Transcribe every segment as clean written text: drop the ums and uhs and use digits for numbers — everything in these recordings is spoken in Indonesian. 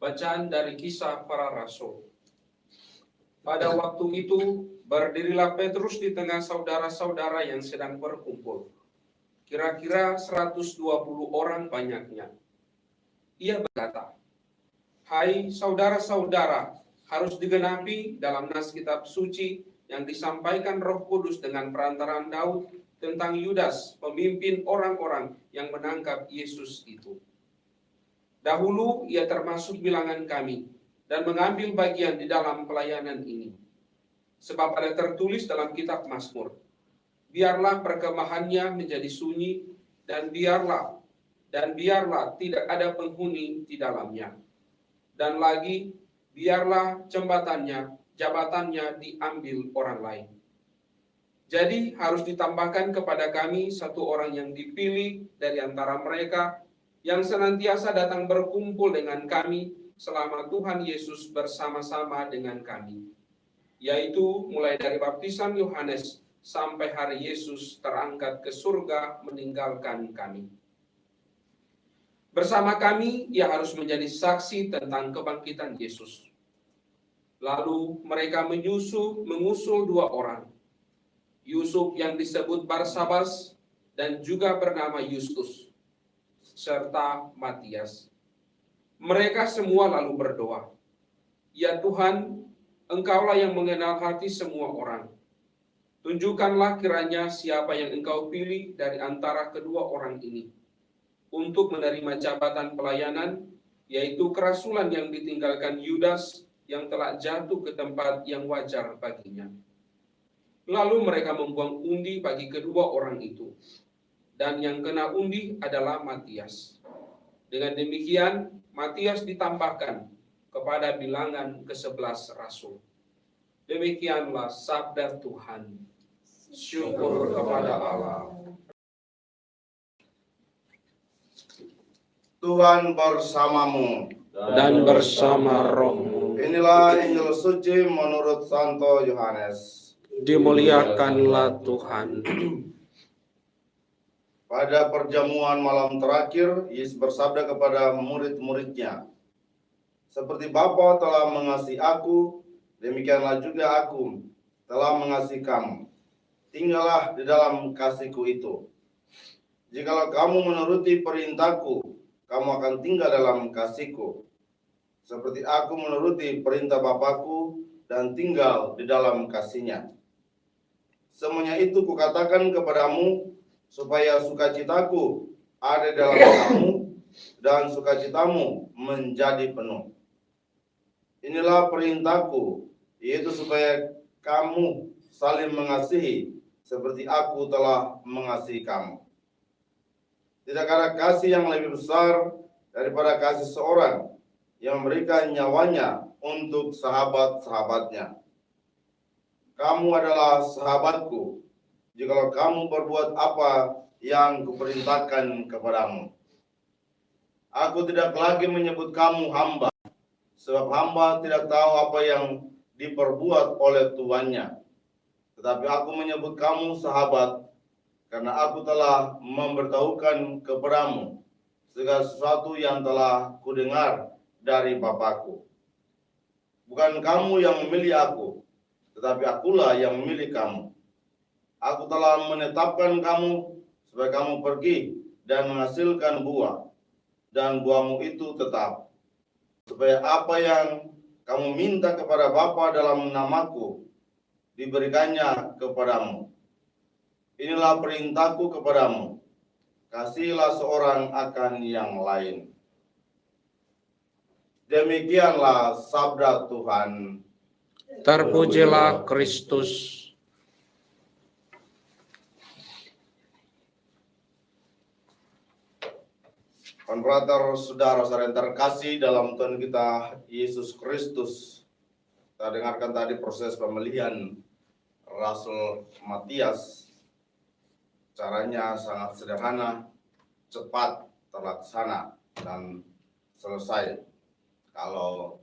Bacaan dari Kisah Para Rasul. Pada waktu itu, berdirilah Petrus di tengah saudara-saudara yang sedang berkumpul. Kira-kira 120 orang banyaknya. Ia berkata, "Hai saudara-saudara, harus digenapi dalam nas kitab suci yang disampaikan Roh Kudus dengan perantaraan Daud tentang Yudas, pemimpin orang-orang yang menangkap Yesus itu. Dahulu ia termasuk bilangan kami dan mengambil bagian di dalam pelayanan ini. Sebab ada tertulis dalam kitab Mazmur, biarlah perkemahannya menjadi sunyi dan biarlah tidak ada penghuni di dalamnya. Dan lagi, biarlah jabatannya diambil orang lain. Jadi harus ditambahkan kepada kami satu orang yang dipilih dari antara mereka, yang senantiasa datang berkumpul dengan kami selama Tuhan Yesus bersama-sama dengan kami, yaitu mulai dari baptisan Yohanes sampai hari Yesus terangkat ke surga meninggalkan kami. Bersama kami ia harus menjadi saksi tentang kebangkitan Yesus." Lalu mereka mengusul 2 orang, Yusuf yang disebut Barsabas dan juga bernama Yustus, serta Matias. Mereka semua lalu berdoa, "Ya Tuhan, Engkaulah yang mengenal hati semua orang. Tunjukkanlah kiranya siapa yang Engkau pilih dari antara kedua orang ini untuk menerima jabatan pelayanan, yaitu kerasulan yang ditinggalkan Yudas yang telah jatuh ke tempat yang wajar baginya." Lalu mereka membuang undi bagi kedua orang itu, dan yang kena undi adalah Matias. Dengan demikian, Matias ditambahkan kepada bilangan ke-11 rasul. Demikianlah sabda Tuhan. Syukur kepada Allah. Tuhan bersamamu Dan bersama rohmu. Inilah Injil suci menurut Santo Yohanes. Dimuliakanlah Tuhan. Pada perjamuan malam terakhir, Yesus bersabda kepada murid-muridnya, "Seperti Bapa telah mengasihi aku, demikianlah juga aku telah mengasihi kamu. Tinggallah di dalam kasih-Ku itu. Jikalau kamu menuruti perintah-Ku, kamu akan tinggal dalam kasih-Ku. Seperti aku menuruti perintah Bapa-Ku dan tinggal di dalam kasih-Nya. Semuanya itu Kukatakan kepadamu, supaya sukacitaku ada dalam kamu dan sukacitamu menjadi penuh. Inilah perintahku, yaitu supaya kamu saling mengasihi seperti aku telah mengasihi kamu. Tidak ada kasih yang lebih besar daripada kasih seorang yang memberikan nyawanya untuk sahabat-sahabatnya. Kamu adalah sahabatku, jikalau kamu berbuat apa yang Kuperintahkan kepadamu. Aku tidak lagi menyebut kamu hamba, sebab hamba tidak tahu apa yang diperbuat oleh tuannya. Tetapi aku menyebut kamu sahabat, karena aku telah memberitahukan kepadamu segala sesuatu yang telah Kudengar dari Bapa-Ku. Bukan kamu yang memilih aku, tetapi akulah yang memilih kamu. Aku telah menetapkan kamu supaya kamu pergi dan menghasilkan buah, dan buahmu itu tetap, supaya apa yang kamu minta kepada Bapa dalam namaku diberikannya kepadamu. Inilah perintahku kepadamu, kasihilah seorang akan yang lain." Demikianlah sabda Tuhan. Terpujilah Kristus. Brother, saudara-saudara yang terkasih dalam Tuhan kita Yesus Kristus, kita dengarkan tadi proses pemilihan Rasul Matias. Caranya sangat sederhana, cepat, terlaksana, dan selesai. Kalau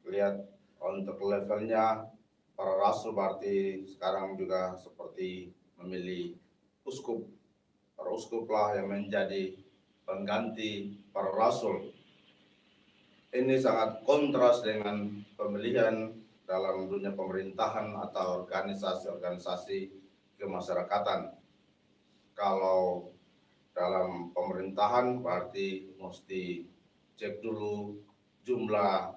lihat untuk levelnya para rasul, berarti sekarang juga seperti memilih uskup. Para uskup lah yang menjadi pengganti para rasul. ini sangat kontras dengan pemilihan dalam dunia pemerintahan atau organisasi-organisasi kemasyarakatan. Kalau dalam pemerintahan berarti mesti cek dulu jumlah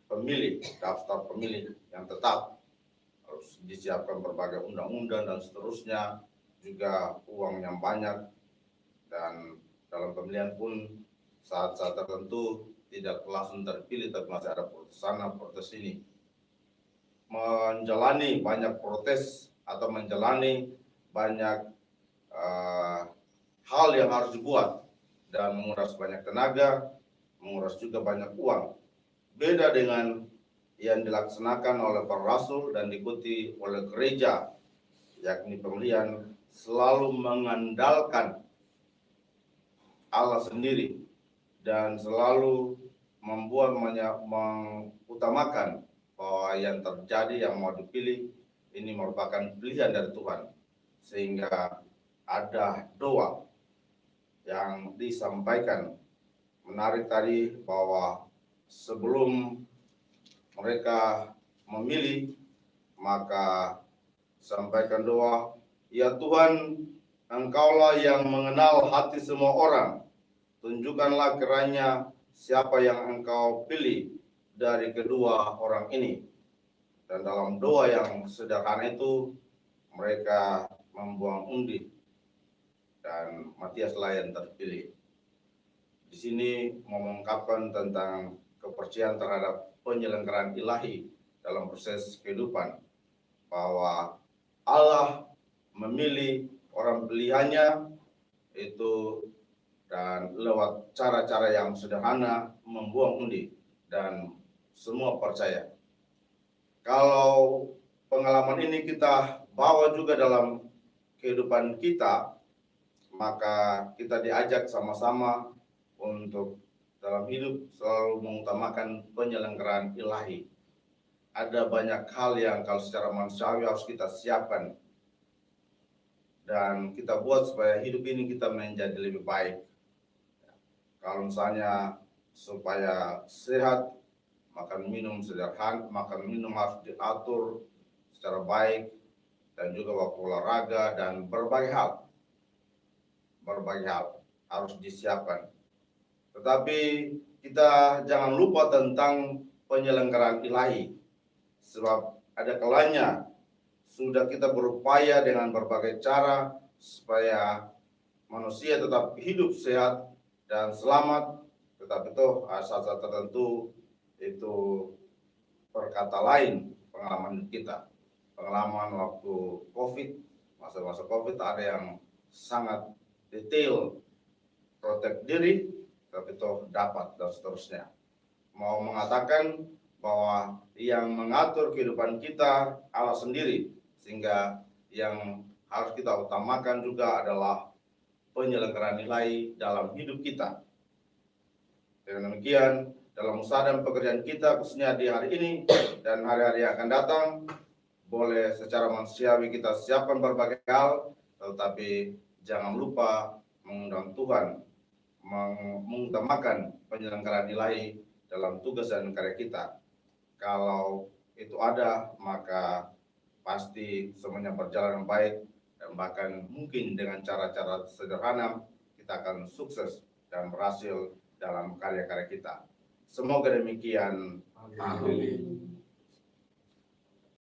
pemilih, daftar pemilih yang tetap, harus disiapkan berbagai undang-undang dan seterusnya, juga uang yang banyak, dan dalam pemilihan pun saat-saat tertentu tidak langsung terpilih, tapi masih ada protes sana, protes sini. Menjalani banyak protes atau menjalani banyak hal yang harus dibuat dan menguras banyak tenaga, menguras juga banyak uang. Beda dengan yang dilaksanakan oleh para rasul dan diikuti oleh gereja, yakni pemilihan selalu mengandalkan Allah sendiri dan selalu mengutamakan bahwa yang terjadi, yang mau dipilih ini merupakan pilihan dari Tuhan, sehingga ada doa yang disampaikan. Menarik tadi bahwa sebelum mereka memilih, maka sampaikan doa, ya Tuhan, Engkaulah yang mengenal hati semua orang, tunjukkanlah kiranya siapa yang Engkau pilih dari kedua orang ini. Dan dalam doa yang sederhana itu, mereka membuang undi, dan Matiaslah yang terpilih. Di sini mengungkapkan tentang kepercayaan terhadap penyelenggaraan ilahi dalam proses kehidupan, bahwa Allah memilih orang pilihannya itu dan lewat cara-cara yang sederhana, membuang undi, dan semua percaya. Kalau pengalaman ini kita bawa juga dalam kehidupan kita, maka kita diajak sama-sama untuk dalam hidup selalu mengutamakan penyelenggaraan ilahi. Ada banyak hal yang kalau secara manusiawi harus kita siapkan dan kita buat supaya hidup ini kita menjadi lebih baik. Kalau misalnya supaya sehat, makan minum sederhana, makan minum harus diatur secara baik, dan juga waktu olahraga dan berbagai hal harus disiapkan. Tetapi kita jangan lupa tentang penyelenggaraan ilahi, sebab ada kalanya sudah kita berupaya dengan berbagai cara supaya manusia tetap hidup sehat dan selamat, tetapi toh saat-saat tertentu itu berkata lain pengalaman kita. Pengalaman waktu COVID, masa-masa COVID ada yang sangat detail protek diri, tapi toh dapat dan seterusnya. Mau mengatakan bahwa yang mengatur kehidupan kita Allah sendiri, sehingga yang harus kita utamakan juga adalah penyelenggaraan nilai dalam hidup kita. Dengan demikian, dalam usaha dan pekerjaan kita, khususnya di hari ini dan hari-hari yang akan datang, boleh secara manusiawi kita siapkan berbagai hal, tetapi jangan lupa mengundang Tuhan, mengutamakan penyelenggaraan ilahi dalam tugas dan karya kita. Kalau itu ada, maka pasti semuanya berjalan baik, dan bahkan mungkin dengan cara-cara sederhana kita akan sukses dan berhasil dalam karya-karya kita. Semoga demikian. Amin.